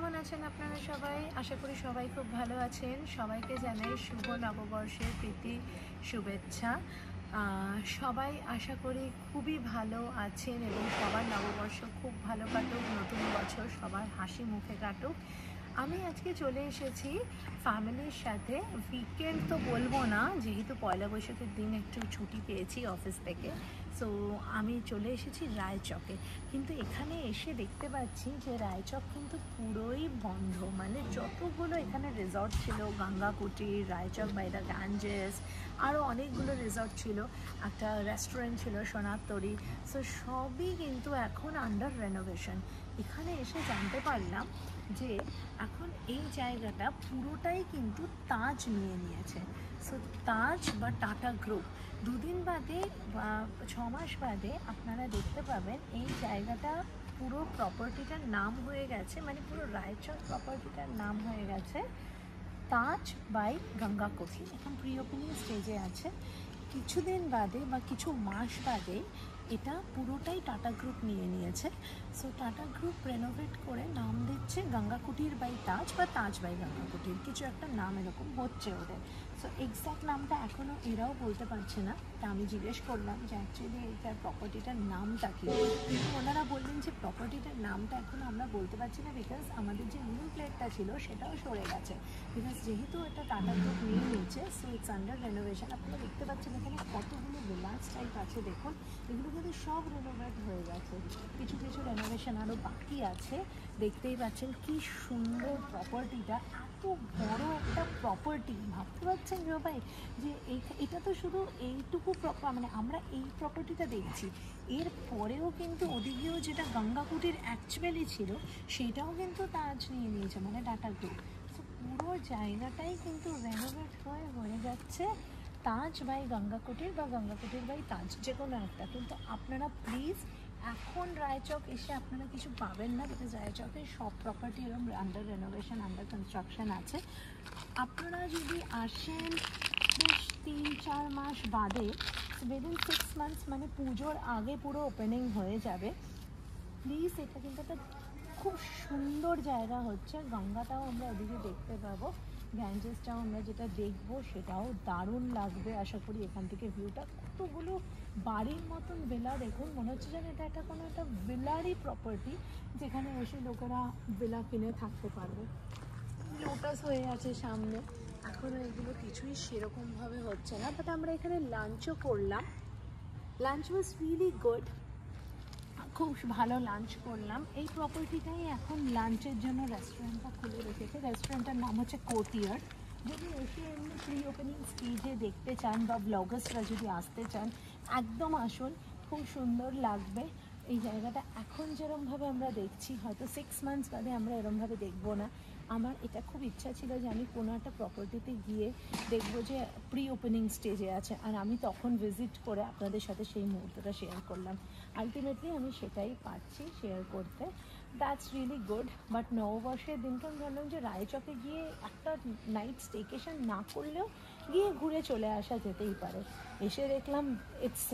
কেমন আছেন আপনারা সবাই? আশা করি সবাই খুব ভালো আছেন। সবাইকে জানাই শুভ নববর্ষের প্রীতি শুভেচ্ছা। সবাই আশা করি খুবই ভালো আছেন এবং সবার নববর্ষ খুব ভালো কাটুক, নতুন বছর সবার হাসি মুখে কাটুক। আমি আজকে চলে এসেছি ফ্যামিলির সাথে। উইকেন্ড তো বলবো না, যেহেতু পয়লা বৈশাখের দিন একটু ছুটি পেয়েছি অফিস থেকে, সো আমি চলে এসেছি রায়চকে। কিন্তু এখানে এসে দেখতে পাচ্ছি যে রায়চক কিন্তু পুরোই বন্ধ। মানে যতগুলো এখানে রিসর্ট ছিল, গঙ্গাকুটি, রায়চক বাই দ্য গ্যাঞ্জেস, আরও অনেকগুলো রিসর্ট ছিল, একটা রেস্টুরেন্ট ছিল সোনার তরী, সো সবই কিন্তু এখন আন্ডার রেনোভেশন। এখানে এসে জানতে পারলাম যে এখন এই জায়গাটা পুরোটাই কিন্তু তাজ নিয়ে নিয়েছে। সো তাজ বা টাটা গ্রুপ দুদিন বাদে বা 6 মাস বাদে আপনারা দেখতে পাবেন এই জায়গাটা পুরো প্রপার্টিটার নাম হয়ে গেছে, মানে পুরো রায়চক প্রপার্টিটার নাম হয়ে গেছে তাজ বাই গঙ্গাকুটি। এখন প্রি ওপেনিং স্টেজে আছে। কিছুদিন বাদে বা কিছু মাস বাদে এটা পুরোটাই টাটা গ্রুপ নিয়ে নিয়েছে। সো টাটা গ্রুপ রেনোভেট করে নাম দিচ্ছে গঙ্গাকুটির বাই তাজ বা তাজ বাই গঙ্গাকুটির, কিছু একটা নাম এরকম হচ্ছে ওদের। সো এক্স্যাক্ট নামটা এখনও এরাও বলতে পারছে না। তা আমি জিজ্ঞেস করলাম যে অ্যাকচুয়ালি এইটার প্রপার্টিটার নামটা কী। কিন্তু ওনারা বললেন যে প্রপার্টিটার নামটা এখনও আমরা বলতে পারছি না, বিকজ আমাদের যে নিউ প্লেটটা ছিল সেটাও সরে গেছে। বিকজ যেহেতু এটা টাটা গ্রুপ নিয়ে নিচ্ছে, সো ইটস আন্ডার রেনোভেশন। আপনারা দেখতে পাচ্ছেন এখানে কতগুলো ভিলাজ টাইপ আছে, দেখুন এগুলো কিন্তু সব রেনোভেট হয়ে গেছে। কিছু কিছু রেনোভেশন আরও বাকি আছে। দেখতেই পাচ্ছেন কি সুন্দর প্রপার্টিটা, এত বড় একটা প্রপার্টি। ভাবতে পারছেন সবাই যে এটা তো শুধু এইটুকু মানে আমরা এই প্রপার্টিটা দেখছি, এর পরেও কিন্তু ওদিকেও যেটা গঙ্গাকুটির অ্যাকচুয়ালি ছিল সেটাও কিন্তু তাজ নিয়ে নিয়েছে, মানে টাটা গ্রুপ। তো পুরো জায়গাটাই কিন্তু রেনোভেট হয়ে যাচ্ছে তাজ বাই গঙ্গাকুটির বা গঙ্গাকুটির বাই তাজ, যে কোনো একটা। কিন্তু আপনারা প্লিজ এখন রায়চক এসে আপনারা কিছু পাবেন না, বিকজ রায়চকে সব প্রপার্টি এরকম আন্ডার রেনোভেশন, আন্ডার কনস্ট্রাকশন আছে। আপনারা যদি আসেন বেশ 3-4 মাস বাদে, উইদিন 6 মান্থস, মানে পুজোর আগে পুরো ওপেনিং হয়ে যাবে। প্লিজ, এটা কিন্তু একটা খুব সুন্দর জায়গা হচ্ছে। গঙ্গাটাও আমরা ওদিকে দেখতে পাবো, গ্যাঞ্জেসটাও আমরা যেটা দেখবো সেটাও দারুণ লাগবে আশা করি। এখান থেকে ভিউটা কতগুলো বাড়ির মতন ভিলা, দেখুন মনে হচ্ছে যেন এটা একটা কোনো একটা ভিলারই প্রপার্টি, যেখানে এসে লোকেরা ভিলা কিনে থাকতে পারবে। লোটাস হয়ে আছে সামনে, এখনও এগুলো কিছুই সেরকমভাবে হচ্ছে না। বাট আমরা এখানে লাঞ্চও করলাম। লাঞ্চ ওয়াজ রিয়েলি গুড, খুব ভালো লাঞ্চ করলাম। এই প্রপার্টিটাই এখন লাঞ্চের জন্য রেস্টুরেন্টটা খুলে রেখেছে। রেস্টুরেন্টের নাম হচ্ছে কোর্টিয়ার্ড। যদি এসে এমনি প্রি ওপেনিং স্টেজে দেখতে চান বা ব্লগার্সরা যদি আসতে চান, একদম আসুন, খুব সুন্দর লাগবে এই জায়গাটা। এখন যেরমভাবে আমরা দেখছি, হয়তো 6 মান্থস বাদে আমরা এরমভাবে দেখবো না। আমার এটা খুব ইচ্ছা ছিল যে আমি কোনো একটা প্রপার্টিতে গিয়ে দেখবো যে প্রি ওপেনিং স্টেজে আছে, আর আমি তখন ভিজিট করে আপনাদের সাথে সেই মুহূর্তটা শেয়ার করলাম। আলটিমেটলি আমি সেটাই পাচ্ছি শেয়ার করতে। That's really good. বাট নববর্ষের দিনকে আমি ভাবলাম যে রায়চকে গিয়ে একটা নাইট স্টেকেশন না করলেও গিয়ে ঘুরে চলে আসা যেতেই পারে। এসে দেখলাম ইটস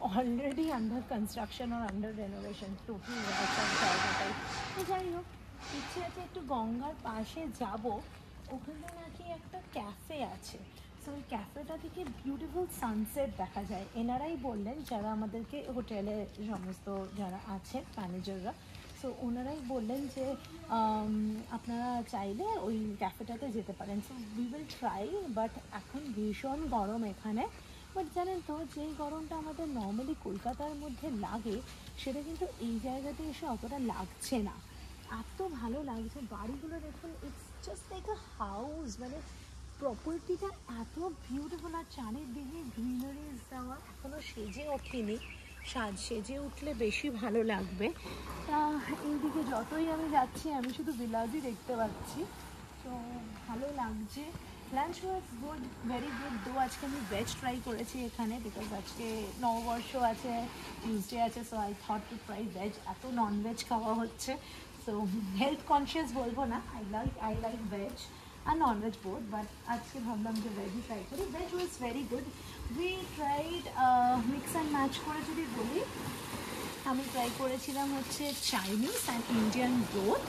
অলরেডি আন্ডার কনস্ট্রাকশন আর আন্ডার রেনোভেশন টোটাল রায়চক জায়গাটাই। তো যাই হোক, ইচ্ছে আছে একটু গঙ্গার পাশে যাব, ওখানে নাকি একটা ক্যাফে আছে। সো ওই ক্যাফেটা থেকে বিউটিফুল সানসেট দেখা যায়। এনারাই বললেন, যারা আমাদেরকে হোটেলে সমস্ত যারা আছে ম্যানেজাররা, সো ওনারাই বললেন যে আপনারা চাইলে ওই ক্যাফেটাতে যেতে পারেন। So we will try. But এখন ভীষণ গরম এখানে। বাট জানেন তো, যেই গরমটা আমাদের নর্মালি কলকাতার মধ্যে লাগে, সেটা কিন্তু এই জায়গাতে এসে অতটা লাগছে না। এত ভালো লাগছে, বাড়িগুলো দেখুন, it's just like a house. মানে প্রপার্টিটা এত বিউটিফুল, আর চারিদিকে গ্রিনারিজ দেওয়া, এখনও সেজে ওঠেনি। সেজে উঠলে বেশি ভালো লাগবে। তা এইদিকে যতই আমি যাচ্ছি আমি শুধু ভিলাজই দেখতে পাচ্ছি, তো ভালো লাগছে। Lunch was good, very good. দো আজকে আমি ভেজ ট্রাই করেছি এখানে, বিকজ আজকে নববর্ষ আছে, টিউসডে আছে, so I thought to try veg. এত ননভেজ খাওয়া হচ্ছে, সো হেলথ কনসিয়াস বলবো না, আই লাইক ভেজ আর ননভেজ বোথ, বাট আজকে ভাবলাম যে ভেজই ট্রাই করি। Veg was very good. We tried mix and match করে যদি বলি, আমি ট্রাই করেছিলাম হচ্ছে Chinese and Indian both.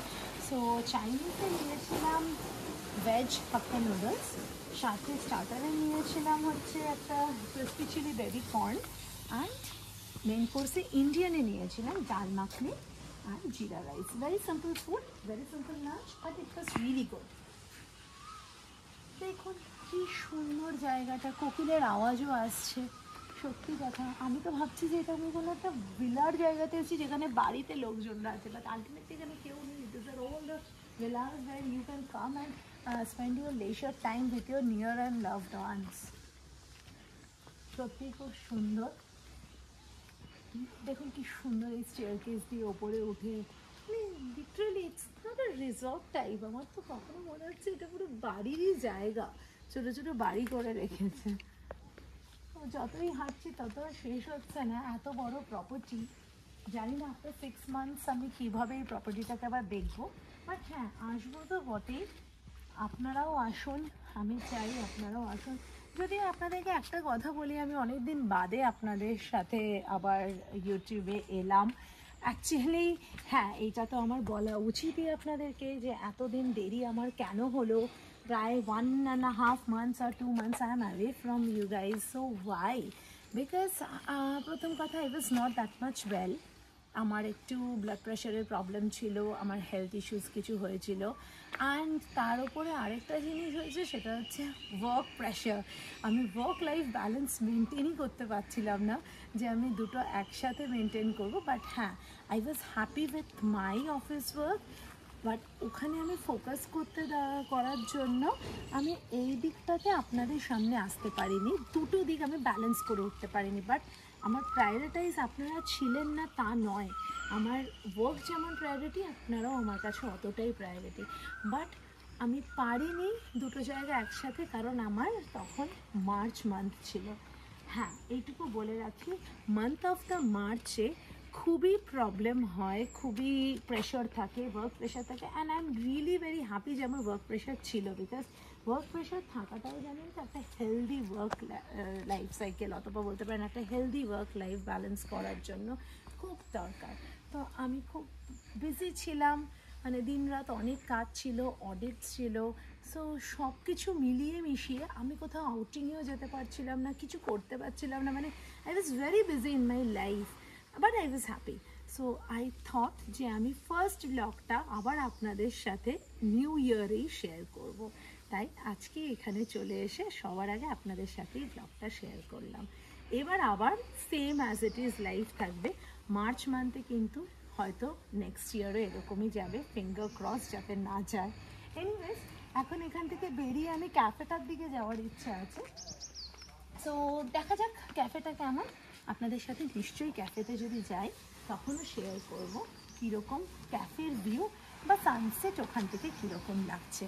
So চাইনিজে নিয়েছিলাম ভেজ হাক্কা নুডলস, সাথে স্টার্টারে নিয়েছিলাম হচ্ছে একটা crispy chilli baby corn, and main কোর্সে ইন্ডিয়ানে নিয়েছিলাম ডাল মাখনি আর জিরা rice. Very simple food, very simple lunch, but it was really good. দেখুন কি সুন্দর জায়গাটা, কোকিলের আওয়াজও আসছে। সত্যি কথা, আমি তো ভাবছি যে এটা আমি কোনো একটা ভিলার জায়গাতে এসেছি যেখানে বাড়িতে লোকজনরা আছে, বাট আলটিমেটলি এখানে কেউ নেই। This are all the villas where you can come and spend your leisure time with your near and loved ones. সত্যি খুব সুন্দর। দেখুন কি সুন্দর এই স্টেয়ারকেস দিয়ে ওপরে উঠে, মানে literally it's not a resort type. আমার তো কখনো মনে হচ্ছে এটা পুরো বাড়িরই জায়গা, ছোটো ছোটো বাড়ি করে রেখেছে। যতই হাঁটছি তত শেষ হচ্ছে না, এত বড় প্রপার্টি। জানি না আফটার 6 months আমি কীভাবে এই প্রপার্টিটাকে আবার দেখবো, বাট হ্যাঁ আসবো তো বটেই। আপনারাও আসুন, আমি চাই আপনারাও আসুন। যদি আপনাদেরকে একটা কথা বলি, আমি অনেক দিন বাদে আপনাদের সাথে আবার ইউটিউবে এলাম। অ্যাকচুয়ালি হ্যাঁ, এইটা তো আমার বলা উচিতই আপনাদেরকে যে এতদিন দেরি আমার কেন হলো। প্রায় 1.5 months or 2 months I am away from you guys. So why? Because প্রথম কথা, I was not that much well. আমার একটু ব্লাড প্রেশারের প্রবলেম ছিল, আমার হেলথ ইস্যুস কিছু হয়েছিল, অ্যান্ড তার উপরে আরেকটা জিনিস হয়েছে, সেটা হচ্ছে ওয়ার্ক প্রেশার। আমি ওয়ার্ক লাইফ ব্যালেন্স মেনটেনই করতে পারছিলাম না যে আমি দুটো একসাথে মেনটেন করবো। বাট হ্যাঁ, I was happy with my office work, but ওখানে আমি ফোকাস করার জন্য আমি এই দিকটাতে আপনাদের সামনে আসতে পারিনি। দুটো দিক আমি ব্যালেন্স করে উঠতে পারিনি। বাট আমার প্রায়োরিটাইজ আপনারা ছিলেন না তা নয়, আমার ওয়ার্ক যেমন প্রায়োরিটি, আপনারাও আমার কাছে অতটাই প্রায়োরিটি। বাট আমি পারিনি দুটো জায়গা একসাথে, কারণ আমার তখন মার্চ মান্থ ছিল। হ্যাঁ, এইটুকু বলে রাখি, মান্থ অফ দ্য মার্চে খুবই প্রবলেম হয়, খুবই প্রেশার থাকে, ওয়ার্ক প্রেশার থাকে। And I am really very happy যে আমার ওয়ার্ক প্রেশার ছিল, বিকজ ওয়ার্ক প্রেশার থাকাটাও জানেন তো একটা হেলদি ওয়ার্ক লাইফ সাইকেল, অথবা বলতে পারেন একটা হেলদি ওয়ার্ক লাইফ ব্যালেন্স করার জন্য খুব দরকার। তো আমি খুব বিজি ছিলাম, মানে দিন রাত অনেক কাজ ছিল, অডিট ছিল। সো সব কিছু মিলিয়ে মিশিয়ে আমি কোথাও আউটিংয়েও যেতে পারছিলাম না, কিছু করতে পারছিলাম না, মানে I was very busy in my life, but I was happy. So I thought যে আমি ফার্স্ট ব্লগটা আবার আপনাদের সাথে নিউ ইয়ারেই শেয়ার করব। তাই আজকে এখানে চলে এসে সবার আগে আপনাদের সাথেই ব্লগটা শেয়ার করলাম। এবার আবার same as it is life থাকবে মার্চ মান্থে, কিন্তু হয়তো নেক্সট ইয়ারও এরকমই যাবে, ফিঙ্গার ক্রস যাতে না যায়। এনিওয়েজ, এখন এখান থেকে বেরিয়ে আমি ক্যাফেটার দিকে যাওয়ার ইচ্ছা আছে। সো দেখা যাক ক্যাফেটা কেমন। আপনাদের সাথে নিশ্চয়ই ক্যাফেতে যদি যাই তখনও শেয়ার করব কীরকম ক্যাফের ভিউ বা সানসেট ওখান থেকে কীরকম লাগছে।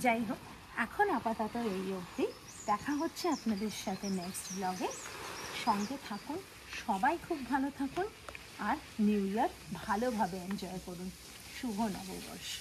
যাই হোক, এখন আপাতত এই অবধি। দেখা হচ্ছে আপনাদের সাথে নেক্সট ব্লগে। সঙ্গে থাকুন, সবাই খুব ভালো থাকুন, আর নিউ ইয়ার ভালোভাবে এনজয় করুন। শুভ নববর্ষ।